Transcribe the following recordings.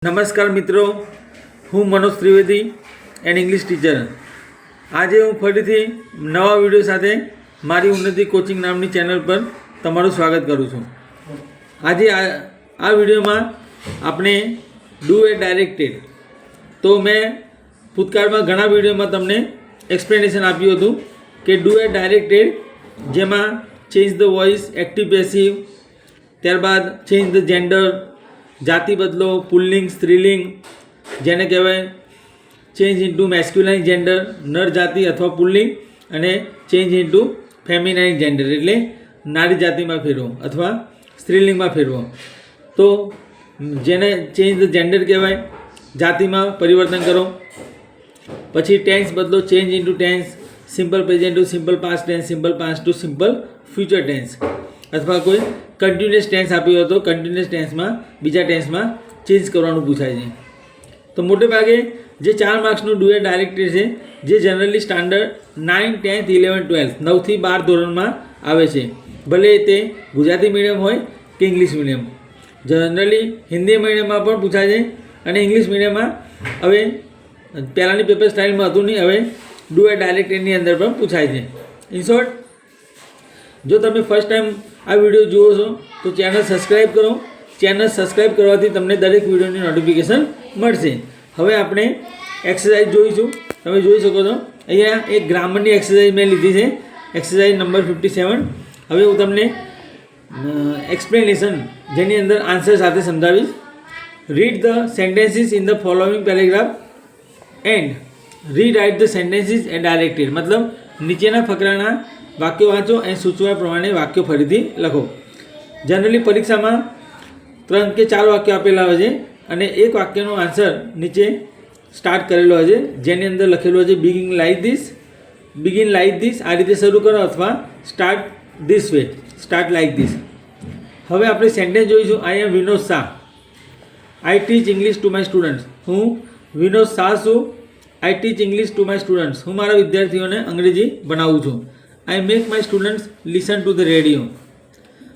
નમસ્કાર મિત્રો, હું Manoj Trivedi and English teacher. આજે હું ફરીથી નવા વિડીયો સાથે મારી ઉન્નતિ કોચિંગ નામની ચેનલ પર તમારું સ્વાગત કરું છું. આજે આ વિડીયોમાં આપણે ડુ એ ડાયરેક્ટેડ. તો મેં ભૂતકાળમાં ઘણા વિડીયોમાં તમને એક્સપ્લેનેશન આપ્યું હતું કે ડુ એ ડાયરેક્ટેડ, જેમાં change the voice, active passive, ત્યારબાદ ચેન્જ ધ જેન્ડર, જાતિ બદલો, પુલ્લિંગ, સ્ત્રીલિંગ જેને કહેવાય, ચેન્જ ઇન્ટુ મેસ્ક્યુલાઇન જેન્ડર નર જાતિ અથવા પુલ્લિંગ, અને ચેન્જ ઇન્ટુ ફેમિનાઇન જેન્ડર એટલે નારી જાતિમાં ફેરવો અથવા સ્ત્રીલિંગમાં ફેરવો. તો જેને ચેન્જ ધ જેન્ડર કહેવાય, જાતિમાં પરિવર્તન કરો. પછી ટેન્સ બદલો, change into tense, simple present to simple past tense, simple past to simple future tense. અથવા કોઈ કન્ટિન્યુઅસ ટેન્સ આપ્યો હતો, કન્ટિન્યુઅસ ટેન્સમાં બીજા ટેન્સમાં ચેન્જ કરવાનું પૂછાય છે. તો મોટે ભાગે જે 4 માર્ક્સનું ડુ એ ડાયરેક્ટેડ છે, જે જનરલી સ્ટાન્ડર્ડ 9, 10th, 11, 12 9 થી 12 ધોરણમાં આવે છે. ભલે તે ગુજરાતી મીડિયમ હોય કે ઇંગ્લિશ મીડિયમ. જનરલી હિન્દી મીડિયમમાં પણ પૂછાય છે અને ઇંગ્લિશ મીડિયમમાં હવે પહેલાંની પેપર સ્ટાઇલમાં હતું નહીં, હવે ડુ એ ડાયરેક્ટેડની અંદર પણ પૂછાય છે. ઇન શોર્ટ, જો તમે ફર્સ્ટ ટાઈમ આ વિડીયો જુઓ છો તો ચેનલ સબસ્ક્રાઈબ કરો. ચેનલ સબસ્ક્રાઈબ કરવાથી તમને દરેક વિડીયોની નોટિફિકેશન મળશે. હવે આપણે એક્સરસાઇઝ જોઈશું. તમે જોઈ શકો છો અહીંયા એક ગ્રામરની એક્સરસાઇઝ મેં લીધી છે, એક્સરસાઇઝ નંબર 57. હવે હું તમને એક્સપ્લેનેશન જેની અંદર આન્સર સાથે સમજાવીશ. Read the sentences in the following paragraph and rewrite the sentences and directed. મતલબ નીચેના ફકરાના વાક્યો વાંચો અને સૂચવા પ્રમાણે વાક્યો ફરીથી લખો. જનરલી પરીક્ષામાં 3 કે 4 વાક્યો આપેલા હોય છે અને એક વાક્યનો આન્સર નીચે સ્ટાર્ટ કરેલો હોય છે, જેની અંદર લખેલું હોય છે બિગિન લાઇક ધીસ, આ રીતે શરૂ કરો, અથવા start this way, start like this. હવે આપણે સેન્ટેન્સ જોઈશું. I am Vinod Shah, I teach English to my students. હું વિનોદ શાહ છું, I teach English to my students. હું મારા વિદ્યાર્થીઓને અંગ્રેજી ભણાવું છું. I make my students listen to the radio.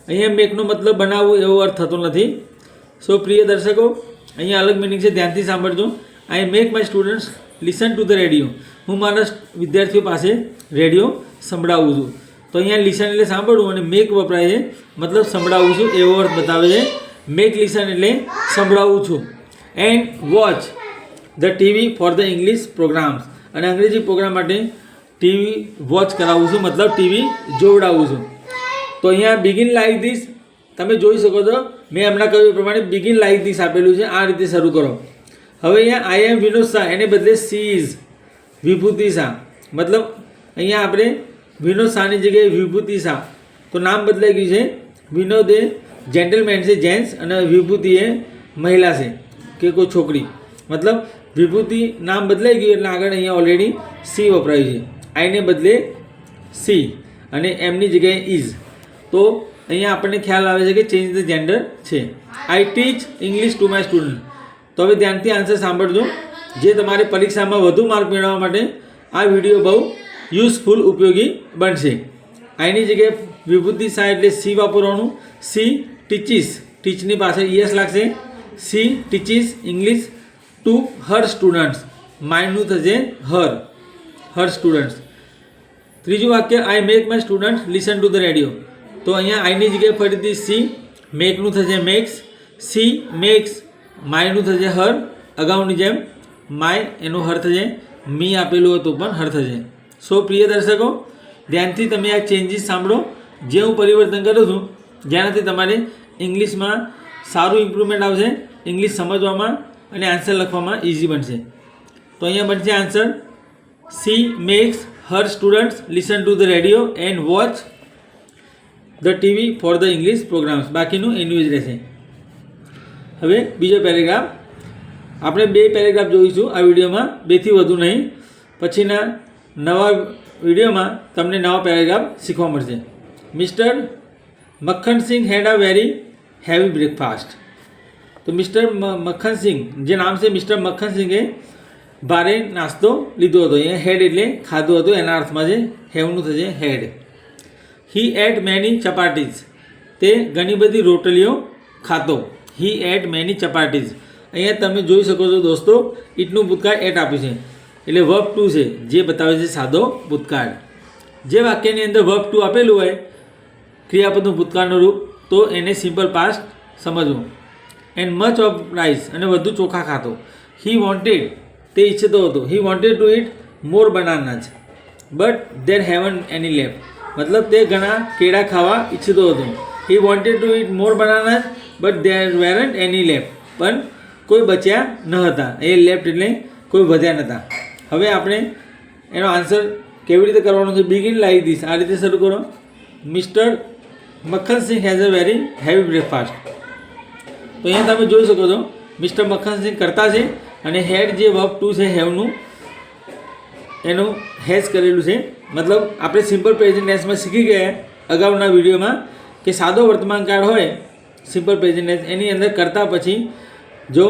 અહીંયા મેકનો મતલબ બનાવવું એવો અર્થ થતો નથી. સો પ્રિય દર્શકો, અહીંયા અલગ મિનિંગ છે, ધ્યાનથી સાંભળજો. આઈ make my students listen to the radio. હું મારા વિદ્યાર્થીઓ પાસે રેડિયો સંભળાવું છું. તો અહીંયા લિસન એટલે સાંભળવું અને મેક વપરાય છે, મતલબ સંભળાવું છું એવો અર્થ બતાવે છે. મેક લિસન એટલે સંભળાવું છું. And watch the TV for the English programmes. અને અંગ્રેજી પ્રોગ્રામ માટે ટીવી વોચ કરાવું છું, મતલબ ટીવી જોવડાવું છું. તો અહીંયા બિગિન લાઇક ધીસ તમે જોઈ શકો છો. મેં હમણાં કહ્યું એ પ્રમાણે બિગિન લાઇક ધીસ આપેલું છે, આ રીતે શરૂ કરો. હવે અહીંયા આઈ એમ વિનોદ શાહ એને બદલે સી ઇઝ વિભૂતિ શાહ. મતલબ અહીંયા આપણે વિનોદ શાહની જગ્યાએ વિભૂતિ શાહ, તો નામ બદલાઈ ગયું છે. વિનોદ એ જેન્ટલમેન છે, જેન્ટ્સ, અને વિભૂતિ એ મહિલા છે કે કોઈ છોકરી. મતલબ વિભૂતિ નામ બદલાઈ ગયું એટલે આગળ અહીંયા ઓલરેડી સી વપરાયું છે. આઈને બદલે સી અને એમની જગ્યાએ ઇઝ. તો અહીંયા આપણને ખ્યાલ આવે છે કે ચેન્જ ધ જેન્ડર છે. I teach English to my student. તો હવે ધ્યાનથી આન્સર સાંભળજો. જે તમારે પરીક્ષામાં વધુ માર્ક મેળવવા માટે આ વિડીયો બહુ યુઝફુલ, ઉપયોગી બનશે. આઈની જગ્યાએ વિભૂતિ શાહ એટલે સી વાપરવાનું. સી ટીચીસ, ટીચની પાછળ યસ લાગશે. She teaches English to her students. માયનું થશે હર સ્ટુડન્ટ્સ. ત્રીજું વાક્ય I make my student listen to the radio. તો અહીંયા આઈની જગ્યાએ ફરીથી સી, મેકનું થશે મેક્સ. સી મેક્સ, માયનું થશે હર, અગાઉની જેમ માય એનું હર થશે. મી આપેલું હતું પણ હર થશે. સો પ્રિય દર્શકો, ધ્યાનથી તમે આ ચેન્જીસ સાંભળો, જે હું પરિવર્તન કરું છું, જેનાથી તમારે ઇંગ્લિશમાં સારું ઇમ્પ્રુવમેન્ટ આવશે, ઇંગ્લિશ સમજવામાં અને આન્સર લખવામાં ઇઝી બનશે. તો અહીંયા બનશે answer C makes her students listen to the radio and watch the TV for the English programmes. બાકીનું એનું જ રહેશે. હવે બીજો પેરેગ્રાફ. આપણે 2 પેરેગ્રાફ જોઈશું આ વિડીયોમાં, 2 થી વધુ નહીં. પછીના નવા વિડીયોમાં તમને નવા પેરેગ્રાફ શીખવા મળશે. Mister Makhan Singh head a very heavy breakfast. તો મિસ્ટર મક્ખનસિંહ, જે નામ છે મિસ્ટર મક્ખનસિંહે ભારે નાસ્તો લીધો હતો. અહીંયા હેડ એટલે ખાધું હતું, એના અર્થમાં છે હેવનું થશે હેડ. હી એટ મેની ચપાટીઝ. તે ઘણી બધી રોટલીઓ ખાતો. હી એટ મેની ચપાટીઝ. અહીંયા તમે જોઈ શકો છો દોસ્તો, ઇટનું ભૂતકાળ એટ આપ્યું છે એટલે વર્બ ટુ છે જે બતાવે છે સાદો ભૂતકાળ. જે વાક્યની અંદર વર્બ ટુ આપેલું હોય ક્રિયાપદનું ભૂતકાળનું રૂપ, તો એને સિમ્પલ પાસ્ટ સમજવું. એન્ડ મચ ઓફ રાઈસ, અને વધુ ચોખા ખાતો. હી વોન્ટેડ, તે ઈચ્છતો હતો. He wanted to it more બનાનાસ but there heaven any left, મતલબ તે ઘણા કેળા ખાવા ઈચ્છતો હતો. He wanted to it more બનાનાસ but there વેરન્ટ any left, પણ કોઈ બચ્યા ન હતા. એ લેફ્ટ એટલે કોઈ વધ્યા નહોતા. હવે આપણે એનો આન્સર કેવી રીતે કરવાનો છે? બિગિન લાઈક ધીસ, આ રીતે શરૂ કરો. Mister Makhan Singh has a very heavy breakfast. તો અહીંયા તમે જોઈ શકો છો મિસ્ટર મક્ખનસિંહ કરતા છે અને હેડ જે વર્બ ટુ છે હેવનું એનું હેઝ કરેલું છે. મતલબ આપણે સિમ્પલ પ્રેઝન્ટ ટેન્સમાં શીખી ગયા અગાઉના વિડીયોમાં કે સાદો વર્તમાન કાળ હોય સિમ્પલ પ્રેઝન્ટ ટેન્સ, એની અંદર કરતા પછી જો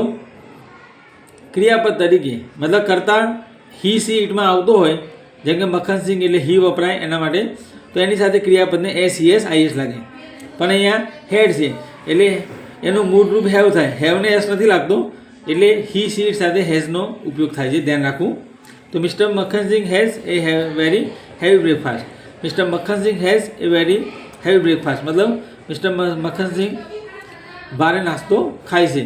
ક્રિયાપદ તરીકે મતલબ કરતા હી સી ઇટમાં આવતો હોય, જેમ કે મક્ખનસિંહ એટલે હી વપરાય એના માટે, તો એની સાથે ક્રિયાપદને S E S I S લાગે. પણ અહીંયા હેડ છે એટલે એનું મૂળરૂપ હેવ થાય. હેવને એસ નથી લાગતો એટલે હી સી ઇટ સાથે હેઝનો ઉપયોગ થાય છે, ધ્યાન રાખવું. તો mister Makhan Singh has a very heavy breakfast. Mister Makhan Singh has a very heavy breakfast મતલબ મિસ્ટર મક્ખનસિંહ ભારે નાસ્તો ખાય છે.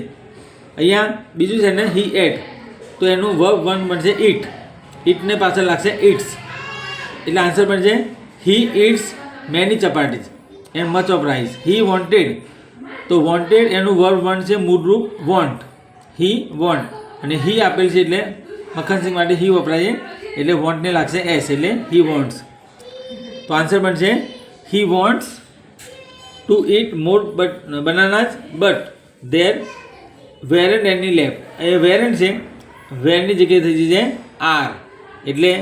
અહીંયા બીજું છે ને હી એટ, તો એનું વર્બ વન બનશે ઇટ. ઇટને પાછળ લાગશે ઇટ્સ એટલે આન્સર બનશે he eats many chapatis and much of rice. He wanted, તો વોન્ટેડ એનું વર્બ વન છે મૂળરૂપ વોન્ટ. હી વોન્ટ અને હી આપેલ છે એટલે મક્ખનસિંહ માટે હી વપરાય છે એટલે વોન્ટને લાગશે એસ એટલે હી વોન્ટ્સ. તો આન્સર બનશે he wants to it more બનાનાસ but there વેરન્ટ any left. એ વેરન્ટ છે, વેરની જગ્યાએ થઈ છે આર એટલે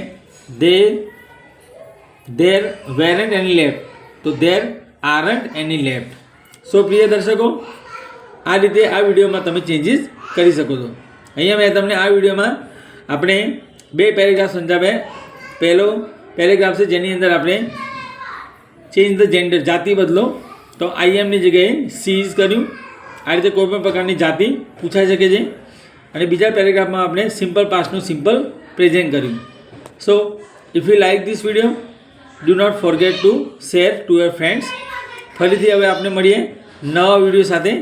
ધેર વેરન્ટ એની લેફ્ટ, તો ધેર આરન્ટ એની લેફ્ટ. સો પ્રિય દર્શકો, આ રીતે આ વિડીયોમાં તમે ચેન્જીસ કરી શકો છો. અહીંયા મેં તમને આ વિડીયોમાં આપણે 2 પેરેગ્રાફ સમજાવ્યા. પહેલો પેરેગ્રાફ છે જેની અંદર આપણે ચેન્જ ધ જેન્ડર, જાતિ બદલો, તો આઈ એમની જગ્યાએ સી ઇઝ કર્યું. આ રીતે કોઈપણ પ્રકારની જાતિ પૂછાઈ શકે છે. અને બીજા પેરેગ્રાફમાં આપણે સિમ્પલ પાસ્ટનું સિમ્પલ પ્રેઝન્ટ કર્યું. So if you like this video, do not forget to share to your friends. ફરીથી હવે આપણે મળીએ નવા વિડીયો સાથે.